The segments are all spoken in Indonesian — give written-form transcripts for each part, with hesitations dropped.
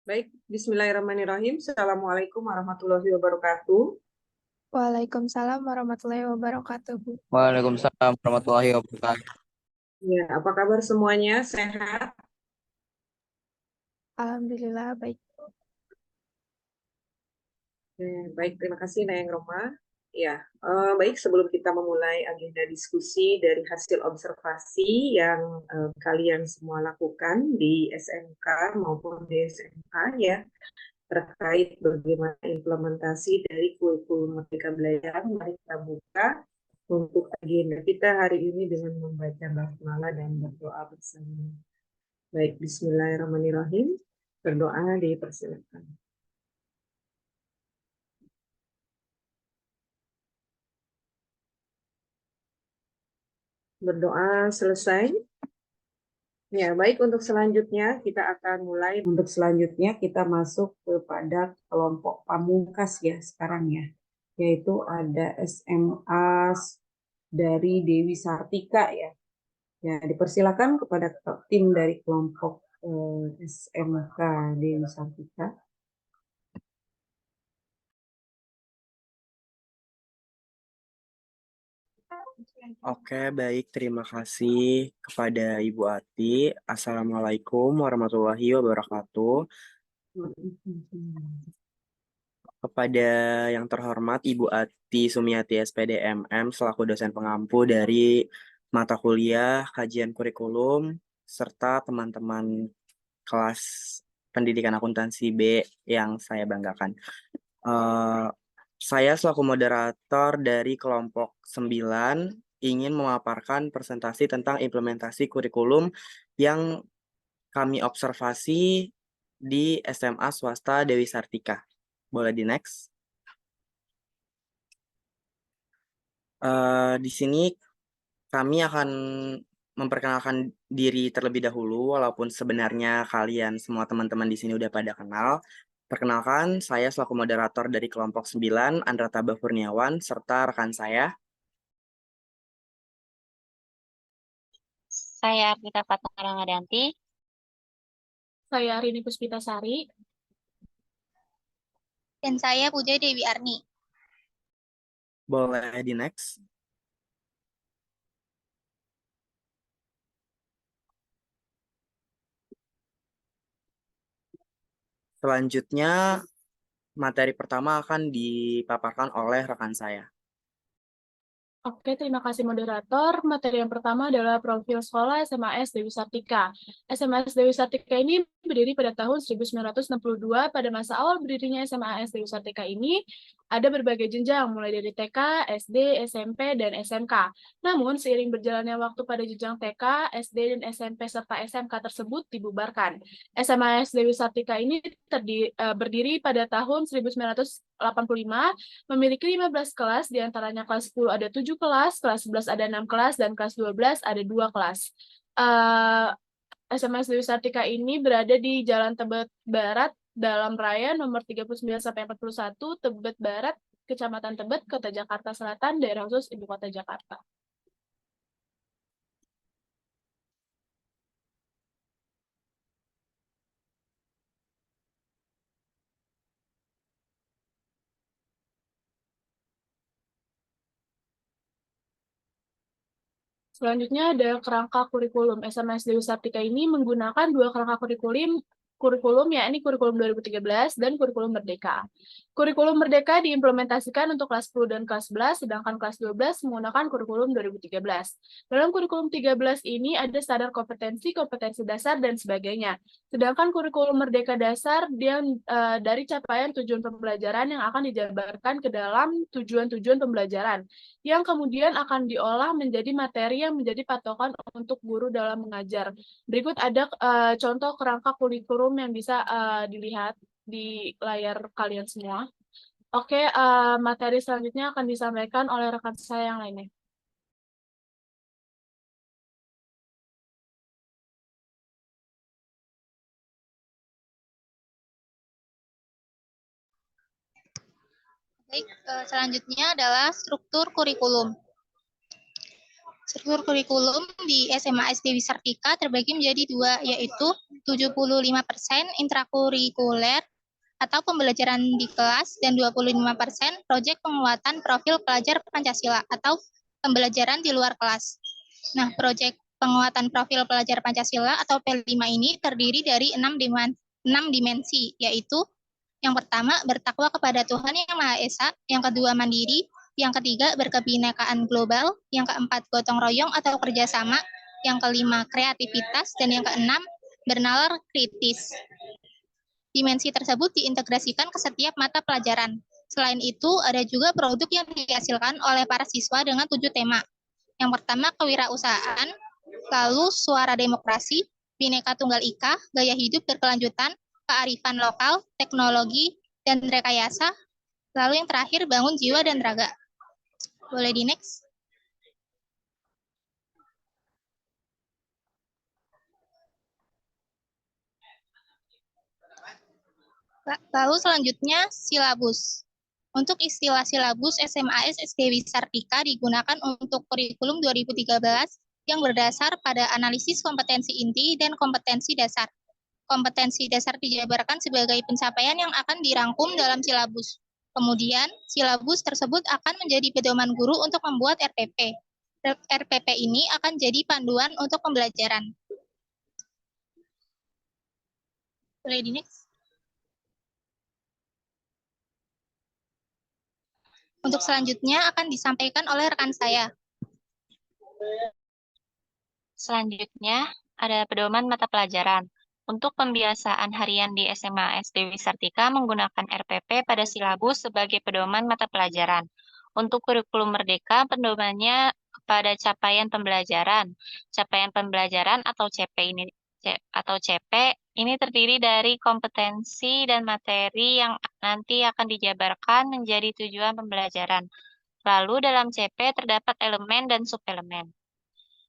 Baik, Bismillahirrahmanirrahim. Assalamualaikum warahmatullahi wabarakatuh. Waalaikumsalam warahmatullahi wabarakatuh. Waalaikumsalam warahmatullahi wabarakatuh. Ya, apa kabar semuanya? Sehat? Alhamdulillah baik. Baik, terima kasih Nayang Roma. Ya, baik sebelum kita memulai agenda diskusi dari hasil observasi yang kalian semua lakukan di SMK maupun di SMK ya, terkait bagaimana implementasi dari kurikulum Merdeka Belajar, mari kita buka untuk agenda kita hari ini dengan membaca basmalah dan berdoa bersama. Baik, Bismillahirrahmanirrahim. Berdoa dipersilakan. Berdoa selesai. Ya, baik, untuk selanjutnya kita akan mulai. Untuk selanjutnya kita masuk kepada kelompok pamungkas ya sekarang ya. Yaitu ada SMA dari Dewi Sartika ya. Ya, dipersilakan kepada tim dari kelompok SMK Dewi Sartika. Oke, baik. Terima kasih kepada Ibu Ati. Assalamualaikum warahmatullahi wabarakatuh. Kepada yang terhormat Ibu Ati Sumiati SPD MM selaku dosen pengampu dari mata kuliah kajian kurikulum serta teman-teman kelas pendidikan akuntansi B yang saya banggakan. Eh, saya selaku moderator dari kelompok 9 ingin memaparkan presentasi tentang implementasi kurikulum yang kami observasi di SMA swasta Dewi Sartika. Boleh di next. Di sini kami akan memperkenalkan diri terlebih dahulu, walaupun sebenarnya kalian semua teman-teman di sini udah pada kenal. Perkenalkan, saya selaku moderator dari kelompok 9, Andra Tabah Kurniawan, serta rekan saya. Saya Arvita Fatmara Ramadhanti. Saya Rini Puspitasari. Dan saya Puja Dewi Arni. Boleh di next. Selanjutnya, materi pertama akan dipaparkan oleh rekan saya. Oke, terima kasih moderator. Materi yang pertama adalah profil sekolah SMAS Dewi Sartika. SMAS Dewi Sartika ini berdiri pada tahun 1962. Pada masa awal berdirinya SMAS Dewi Sartika ini, ada berbagai jenjang, mulai dari TK, SD, SMP, dan SMK. Namun, seiring berjalannya waktu pada jenjang TK, SD, dan SMP, serta SMK tersebut dibubarkan. SMAS Dewi Sartika ini berdiri pada tahun 1985, memiliki 15 kelas, diantaranya kelas 10 ada 7 kelas 11 ada 6 kelas, dan kelas 12 ada 2 kelas. SMS Dewi Sartika ini berada di Jalan Tebet Barat, Dalam Raya, nomor 39-41, Tebet Barat, Kecamatan Tebet, Kota Jakarta Selatan, daerah khusus Ibu Kota Jakarta. Selanjutnya ada kerangka kurikulum. SMS Dewi Sartika ini menggunakan dua kerangka kurikulum, yakni kurikulum 2013 dan kurikulum Merdeka. Kurikulum Merdeka diimplementasikan untuk kelas 10 dan kelas 11, sedangkan kelas 12 menggunakan kurikulum 2013. Dalam kurikulum 13 ini ada standar kompetensi, kompetensi dasar, dan sebagainya. Sedangkan kurikulum Merdeka dasar yang dari capaian tujuan pembelajaran yang akan dijabarkan ke dalam tujuan-tujuan pembelajaran, yang kemudian akan diolah menjadi materi yang menjadi patokan untuk guru dalam mengajar. Berikut ada contoh kerangka kurikulum yang bisa dilihat di layar kalian semua. Oke, materi selanjutnya akan disampaikan oleh rekan saya yang lainnya. Baik, selanjutnya adalah struktur kurikulum. Struktur kurikulum di SMA SD Wisartika terbagi menjadi dua, yaitu 75% intrakurikuler atau pembelajaran di kelas, dan 25% proyek penguatan profil pelajar Pancasila atau pembelajaran di luar kelas. Nah, proyek penguatan profil pelajar Pancasila atau P5 ini terdiri dari 6 dimensi, yaitu yang pertama, bertakwa kepada Tuhan Yang Maha Esa, yang kedua, mandiri, yang ketiga, berkebinekaan global, yang keempat, gotong royong atau kerjasama, yang kelima, kreativitas, dan yang keenam, bernalar kritis. Dimensi tersebut diintegrasikan ke setiap mata pelajaran. Selain itu, ada juga produk yang dihasilkan oleh para siswa dengan 7 tema. Yang pertama, kewirausahaan, lalu suara demokrasi, Bhinneka Tunggal Ika, gaya hidup berkelanjutan, kearifan lokal, teknologi, dan rekayasa. Lalu yang terakhir, bangun jiwa dan raga. Boleh di next? Lalu selanjutnya, silabus. Untuk istilah silabus, SMAS SD Wisartika digunakan untuk kurikulum 2013 yang berdasar pada analisis kompetensi inti dan kompetensi dasar. Kompetensi dasar dijabarkan sebagai pencapaian yang akan dirangkum dalam silabus. Kemudian, silabus tersebut akan menjadi pedoman guru untuk membuat RPP. RPP ini akan jadi panduan untuk pembelajaran. Boleh di next? Untuk selanjutnya akan disampaikan oleh rekan saya. Selanjutnya, ada pedoman mata pelajaran. Untuk pembiasaan harian di SMA SD Wisartika menggunakan RPP pada silabus sebagai pedoman mata pelajaran. Untuk kurikulum merdeka, pedomannya kepada capaian pembelajaran. Capaian pembelajaran atau CP ini terdiri dari kompetensi dan materi yang nanti akan dijabarkan menjadi tujuan pembelajaran. Lalu dalam CP terdapat elemen dan subelemen.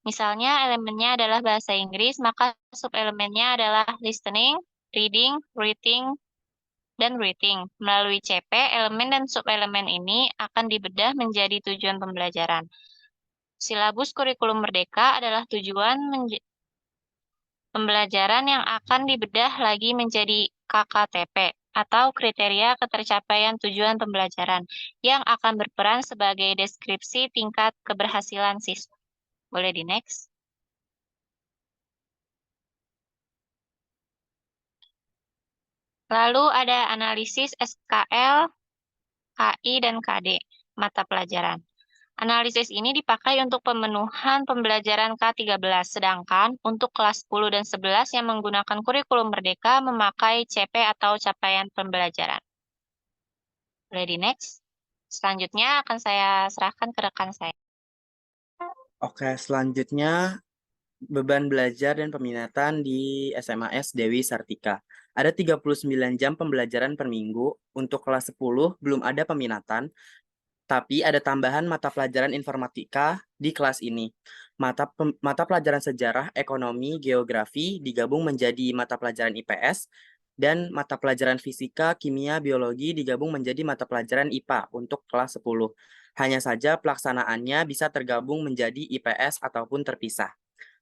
Misalnya elemennya adalah bahasa Inggris, maka subelemennya adalah listening, reading, writing, dan writing. Melalui CP, elemen dan subelemen ini akan dibedah menjadi tujuan pembelajaran. Silabus kurikulum merdeka adalah tujuan pembelajaran yang akan dibedah lagi menjadi KKTP atau kriteria ketercapaian tujuan pembelajaran yang akan berperan sebagai deskripsi tingkat keberhasilan siswa. Boleh di next. Lalu ada analisis SKL, KI, dan KD, mata pelajaran. Analisis ini dipakai untuk pemenuhan pembelajaran K13, sedangkan untuk kelas 10 dan 11 yang menggunakan kurikulum merdeka memakai CP atau capaian pembelajaran. Boleh di next. Selanjutnya akan saya serahkan ke rekan saya. Oke, selanjutnya beban belajar dan peminatan di SMAS Dewi Sartika. Ada 39 jam pembelajaran per minggu. Untuk kelas 10 belum ada peminatan, tapi ada tambahan mata pelajaran informatika di kelas ini. Mata pelajaran sejarah, ekonomi, geografi digabung menjadi mata pelajaran IPS, dan mata pelajaran fisika, kimia, biologi digabung menjadi mata pelajaran IPA untuk kelas 10. Hanya saja pelaksanaannya bisa tergabung menjadi IPS ataupun terpisah.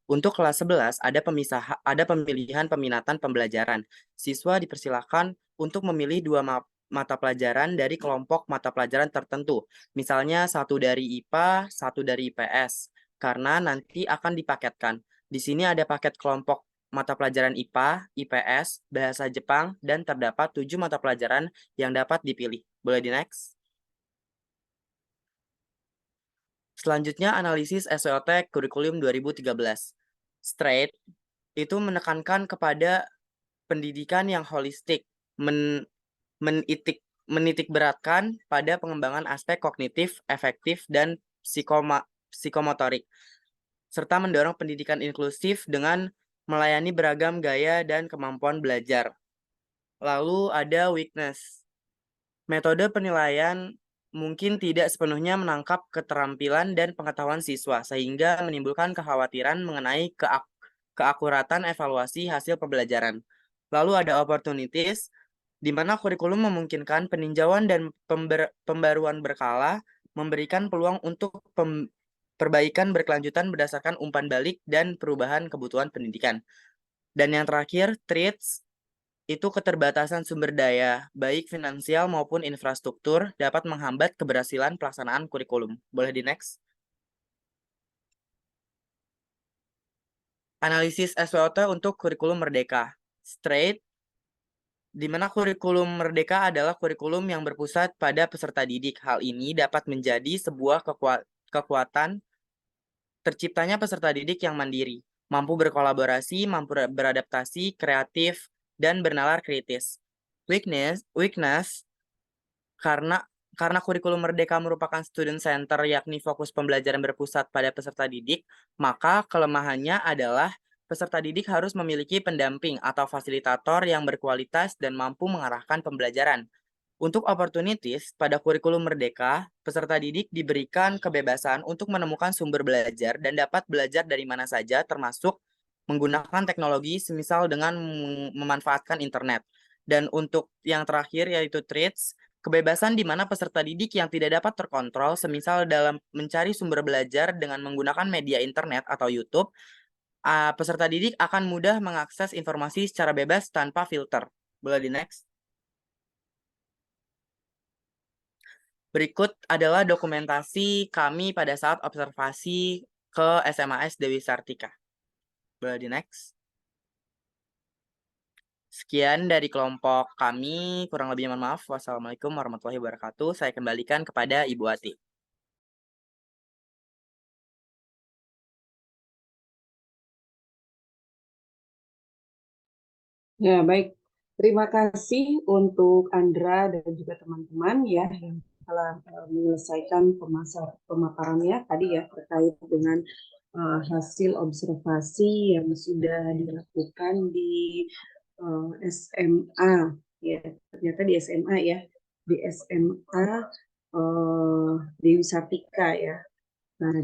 Untuk kelas 11 ada pemilihan peminatan pembelajaran. Siswa dipersilakan untuk memilih 2 mata pelajaran dari kelompok mata pelajaran tertentu. Misalnya 1 dari IPA, 1 dari IPS. Karena nanti akan dipaketkan. Di sini ada paket kelompok mata pelajaran IPA, IPS, bahasa Jepang, dan terdapat 7 mata pelajaran yang dapat dipilih. Boleh di next? Selanjutnya analisis SWOT kurikulum 2013. Straight itu menekankan kepada pendidikan yang holistik, menitik beratkan pada pengembangan aspek kognitif, efektif, dan psikomotorik, serta mendorong pendidikan inklusif dengan melayani beragam gaya dan kemampuan belajar. Lalu ada weakness. Metode penilaian mungkin tidak sepenuhnya menangkap keterampilan dan pengetahuan siswa, sehingga menimbulkan kekhawatiran mengenai keakuratan evaluasi hasil pembelajaran. Lalu ada opportunities, di mana kurikulum memungkinkan peninjauan dan pembaruan berkala, memberikan peluang untuk perbaikan berkelanjutan berdasarkan umpan balik dan perubahan kebutuhan pendidikan. Dan yang terakhir, TRITS itu keterbatasan sumber daya, baik finansial maupun infrastruktur, dapat menghambat keberhasilan pelaksanaan kurikulum. Boleh di next? Analisis SWOT untuk kurikulum merdeka. Straight, di mana kurikulum merdeka adalah kurikulum yang berpusat pada peserta didik. Hal ini dapat menjadi sebuah kekuatan terciptanya peserta didik yang mandiri, mampu berkolaborasi, mampu beradaptasi, kreatif, dan bernalar kritis. Weakness karena kurikulum merdeka merupakan student center yakni fokus pembelajaran berpusat pada peserta didik, maka kelemahannya adalah peserta didik harus memiliki pendamping atau fasilitator yang berkualitas dan mampu mengarahkan pembelajaran. Untuk opportunities, pada kurikulum merdeka, peserta didik diberikan kebebasan untuk menemukan sumber belajar dan dapat belajar dari mana saja, termasuk menggunakan teknologi semisal dengan memanfaatkan internet. Dan untuk yang terakhir yaitu TRITS, kebebasan di mana peserta didik yang tidak dapat terkontrol, semisal dalam mencari sumber belajar dengan menggunakan media internet atau YouTube, peserta didik akan mudah mengakses informasi secara bebas tanpa filter. Boleh di next? Berikut adalah dokumentasi kami pada saat observasi ke SMAS Dewi Sartika. Boleh di next? Sekian dari kelompok kami, kurang lebihnya mohon maaf. Wassalamualaikum warahmatullahi wabarakatuh. Saya kembalikan kepada Ibu Ati. Ya, baik. Terima kasih untuk Andra dan juga teman-teman ya yang telah menyelesaikan pemaparannya tadi ya terkait dengan hasil observasi yang sudah dilakukan di SMA ya, ternyata di SMA ya, di SMA Dewi Sartika ya. Nah,